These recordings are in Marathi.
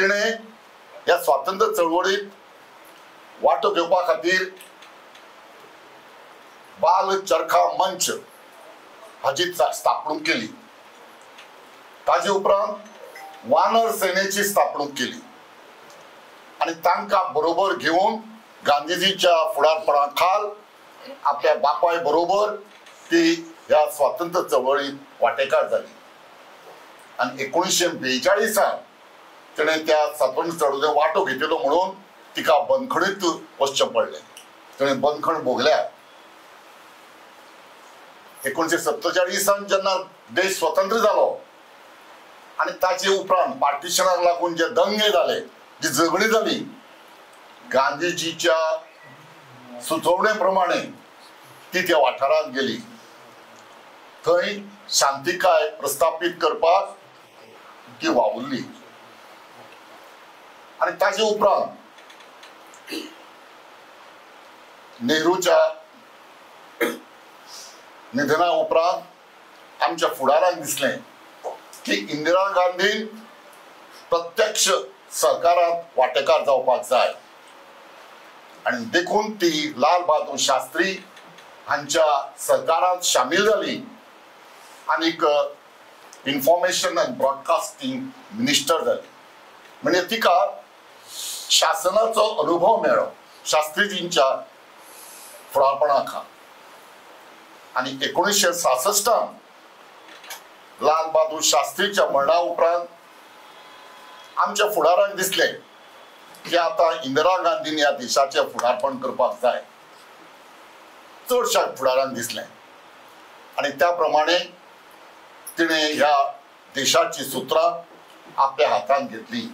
तिणे ह्या स्वातंत्र्य चळवळीत वांटो घेवपा खातीर बाल चरखा मंच हाची स्थापणूक केली. ताजे उपरांत वानर सेनेची स्थापणूक केली आणि तांकां बरोबर घेवन गांधीजीच्या फुडारपणा खाल आपल्या बापाय बरोबर ती ह्या स्वातंत्र्य चळवळीत वांटेकार जाली. आणि 1942 तिणे त्या स्वातंत्र्य चळवळीत वांटो घेतिल्लो म्हणून तिका बंदखणीत वचचें पडलें. तिणे बंदखण भोगल्या. 1947 जेन्ना देश स्वतंत्र जालो आणि ताचे उपरांत पार्टिशनाक लागून जे दंगे जाले, जी झगडी जाली, गांधीजीच्या सुचोवणे प्रमाणे ती त्या वाठारांत गेली. थंय शांतिकाय प्रस्थापीत करपाक ती वावुरली. आणि ताचे उपरांत नेहरूच्या निधना उपरांत आमच्या फुडाराक दिसलें की इंदिरा गांधीन प्रत्यक्ष सरकारांत वांटेकार जावपाक जाय. आणि देखून ती लाल बहादूर शास्त्री हांच्या सरकारांत शामील जाली आनीक इन्फॉर्मेशन अँड ब्रॉडकास्टिंग मिनिस्टर जाली. म्हणजे तिका शासनाचो अनुभव मेळ्ळो शास्त्रीजींच्या फुडारपणा खाला. आणि 1966 लाल बहादूर शास्त्रीच्या मरणा उपरांत आमच्या फुडाराक दिसलें की आता इंदिरा गांधीन ह्या देशाचें फुडारपण करपाक जाय. चडशा फुडारांक दिसलें आणि त्या प्रमाणे तिणे ह्या देशाची सुत्रां आपल्या हातांत घेतली.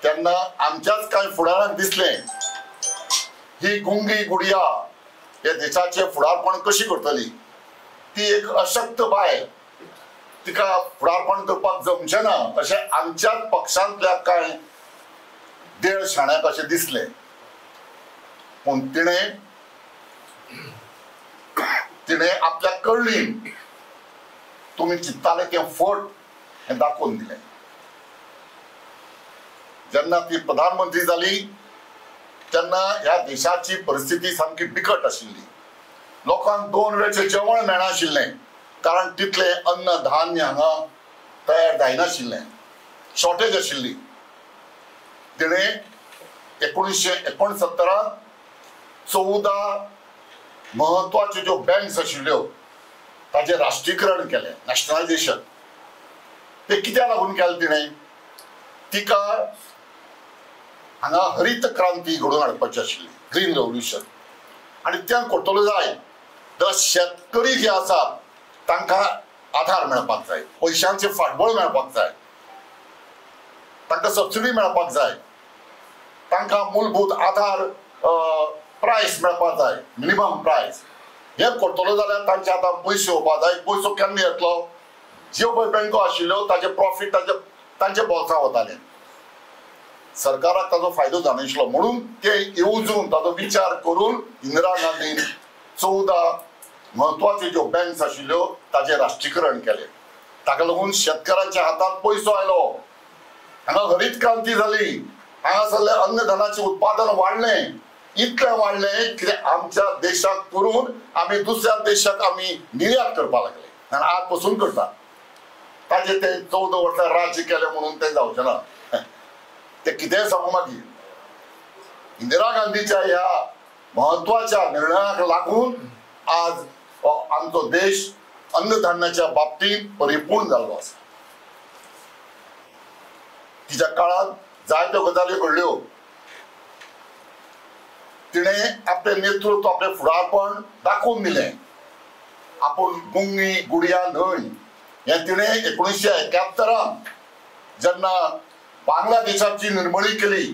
तेन्ना आमच्याच कांय फुडाराक दिसलें ही गुंगी गुडिया ह्या देशाचें फुडारपण कशी करतली. ती एक अशक्त बायल, तिका फुडारपण करपाक जमचें ना अशें आमच्याच पक्षांतल्या कांय देळ शाण्यांक अशें दिसलें. पूण तिणे आपल्या कळ्ळीन तुमी चिंत्ताले तें फट हें दाखोवन दिलें. जेन्ना ती प्रधानमंत्री जाली तेन्ना ह्या देशाची परिस्थिती सामकी बिकट आशिल्ली. लोकांक 2 वेळचें जेवण मेळनाशिल्लें कारण तितलें अन्न धान्य हांगा तयार जायनाशिल्लें, शॉर्टेज आशिल्ली. तिणे 1969 14 म्हत्वाच्यो ज्यो बँक्स आशिल्ल्यो ताचें राष्ट्रीयकरण केलें, नॅशनलायझेशन. तें कित्याक लागून केलें तिणें? तिका हांगा हरीत क्रांती घडोवन हाडपाची आशिल्ली, ग्रीन रेव्होल्युशन. आनी तें करतलो जाय जाल्यार शेतकरी जे आसात तांकां आधार मेळपाक जाय, पयशांचें फाटबळ मेळपाक जाय, तांकां सबसिडी मेळपाक जाय, तांकां मूलभूत आधार प्रायस मेळपाक जाय, मिनिमम प्रायस. हें करतलो जाल्यार तांचे आतां पयशे येवपाक जाय. पयसो केन्ना येतलो? ज्यो पळय बँको आशिल्ल्यो ताचे प्रॉफीट तांच्या बोल्सांत वतालें. सरकाराक ताजो फायदो जानाशिल्लो म्हणून ते येवजून ताजो विचार करून इंदिरा गांधीन 14 म्हत्वाच्यो ज्यो बँक्स आशिल्ल्यो ताचें राष्ट्रीयकरण केलें. ताका लागून शेतकारांच्या हातांत पयसो आयलो, हांगा हरीत क्रांती जाली, हांगासरलें अन्नधान्याचें उत्पादन वाडलें. इतलें वाडलें की आमच्या देशाक करून आमी दुसऱ्या देशाक आमी निर्यात करपाक लागले आनी आज पसून करता. ताजें तें 14 वर्सां राज्य केलें म्हणून तें जावचें ना. ते कितेंय सांगू मागीर इंदिरा गांधीच्या ह्या म्हत्वाच्या निर्णयाक लागून आज आमचो देश अन्नधान्याच्या बाबतींत परिपूर्ण जाल्लो आसा. तिच्या काळांत जायत्यो गजाली घडल्यो. तिणें आपलें नेतृत्व, आपलें फुडारपण दाखोवन दिलें. आपूण गुंगी गुडिया न्हय हें तिणें 1971 जेन्ना बांगलादेशाची निर्मणी केली,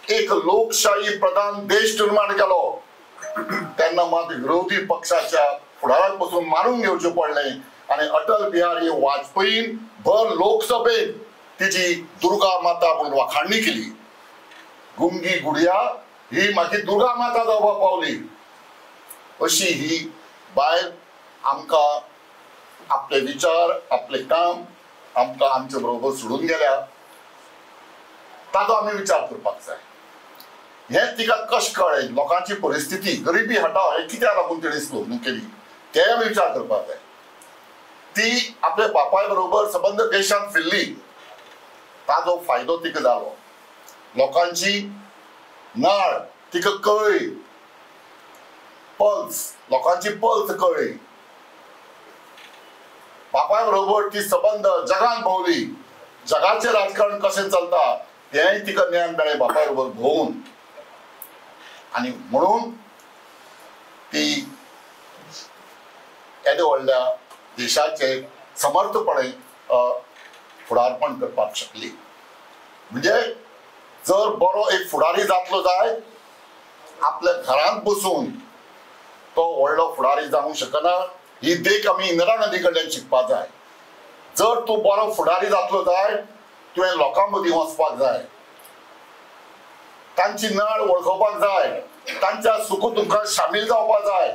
एक लोकशाही प्रधान देश निर्माण केलो, तेन्ना मात विरोधी पक्षाच्या फुडाराक पासून मारून घेवचें पडलें आनी अटल बिहारी वाजपेयीन भर लोकसभेत तिची दुर्गा माता म्हणून वाखाणणी केली. गुंगी गुडिया ही मागीर दुर्गा माता जावपाक पावली. अशी ही बायल आमकां आपले विचार, आपले काम आमकां आमचे बरोबर सोडून गेल्या. ताजो आमी विचार करपाक जाय. हें तिका कशें कळ्ळें, लोकांची परिस्थिती, गरिबी हटाव हें कित्याक लागून तिणें स्लोगनां केली तें आमी विचार करपाक जाय. ती आपल्या बापाय बरोबर सबंद देशांत फिरली, ताजो फायदो तिका जालो. लोकांची नाळ तिका कळ्ळी, पल्स, लोकांची पल्स कळ्ळी. बापाय बरोबर ती सबंद जगान भोंवली, जगाचें राजकारण कशें चलता हेंय तिका ज्ञान मेळ्ळें बापाय बरोबर भोंवून. आनी म्हणून ती येदे व्हडल्या देशाचे समर्थपणे फुडारपण करपाक शकली. म्हणजे जर बरो एक फुडारी जातलो जाय, आपल्या घरांत बसून तो व्हडलो फुडारी जावंक शकना. ही देख आमी इंदिरा गांधी कडल्यान शिकपाक जाय. जर तूं बरो फुडारी जातलो जाय, तुवें लोकां मदीं वचपाक जाय, तांची नाळ वळखोवपाक जाय, तांच्या सुख दुखांत शामील जावपाक जाय,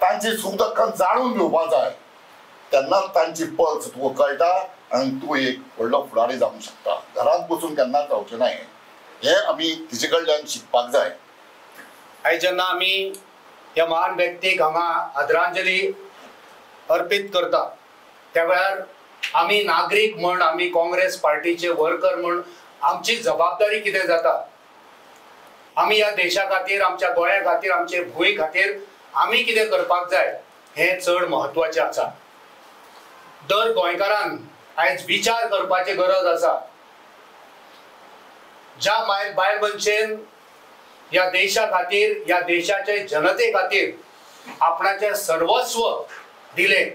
तांची सुख दुखां जाणून घेवपाक जाय. तेन्नाच तांची पल्स तुका कळटा आनी तूं एक व्हडलो फुडारी जावंक शकता. घरांत बसून केन्नाच रावचें न्हय, हें आमी तिचे कडल्यान शिकपाक जाय. आयज जेन्ना आमी ह्या महान व्यक्तीक हांगा आदरांजली अर्पीत करता, त्या वेळार आमी नागरीक म्हण, आमी काँग्रेस पार्टीचे वर्कर म्हण आमची जबाबदारी कितें जाता, आमी ह्या देशा खातीर, आमच्या गोंया खातीर, आमचे भूंय खातीर आमी कितें करपाक जाय हें चड म्हत्वाचें आसा. दर गोंयकारान आयज विचार करपाची गरज आसा. ज्या बायल मनशेन ह्या देशा खातीर, ह्या देशाचे जनते खातीर आपणाचें सर्वस्व दिलें,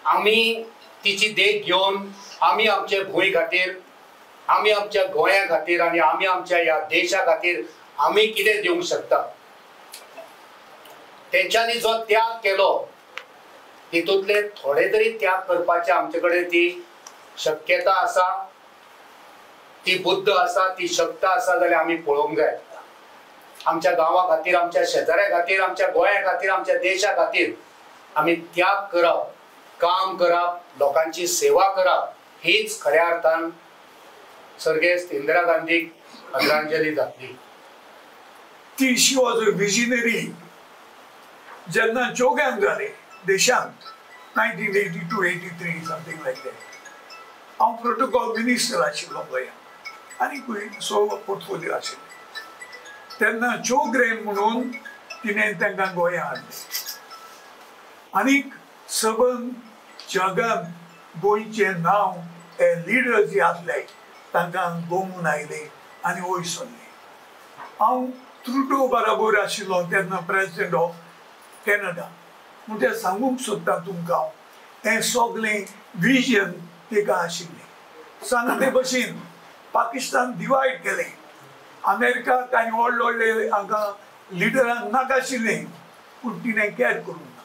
आमी तिची देख घेवन आमी आमचे भूंय खातीर, आमी आमच्या गोंया खातीर आनी आमी आमच्या ह्या देशा खातीर आमी कितें दिवंक शकता. तेंच्यांनी जो त्याग केलो तितूंतले थोडे तरी त्याग करपाचे आमचे कडेन ती शक्यता आसा, ती बुद्ध आसा, ती शक्त आसा जाल्यार आमी पळोवंक जाय. आमच्या गांवा खातीर, आमच्या शेजाऱ्या खातीर, आमच्या गोंया खातीर, आमच्या देशा खातीर आमी त्याग करप, काम करप, लोकांची सेवा करप, हीच खऱ्या अर्थान सर्गेस्त इंदिरा गांधीक आदरांजली जातली. शी वॉज अ विजनरी. जेन्ना जोग्यान जाले देशांत 1982-83 समथींग लायक दॅट, हांव प्रोटोकॉल मिनिस्टर आशिल्लो गोंयांत आनी सो पोर्टफोलियो आशिल्लो. तेन्ना चोग्रेन म्हणून तिणें तांकां गोंया हाडलें आनीक सबंद जगांत गोंयचें नांव हे लिडर जे आसले तांकां घुमून आयले आनी वयर सरले. हांव ट्रुडो बरोबर आशिल्लो तेन्ना प्रेसिडेंट ऑफ कॅनडा. म्हूण तें सांगूंक सोदता तुमकां हें सगळें विजन तेका आशिल्लें. सांगा ते भशेन पाकिस्तान डिवायड केलें, अमेरिकाक आनी व्हडले व्हडले हांकां लिडरांक नाका आशिल्लें, पूण तिणें कॅर करूंक ना.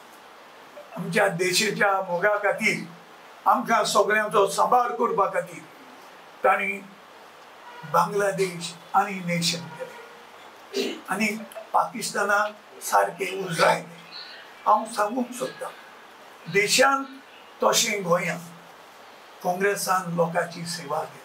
आमच्या देशाच्या मोगा खातीर, आमकां सगळ्यांचो सांबाळ करपा खातीर तांणी बांगलादेश आनी नेशन केलें आनी पाकिस्तानाक सारकें उजरायलें. हांव सांगूंक सोदतां देशांत तशें गोंयांत काँग्रेसान लोकांची सेवा केली.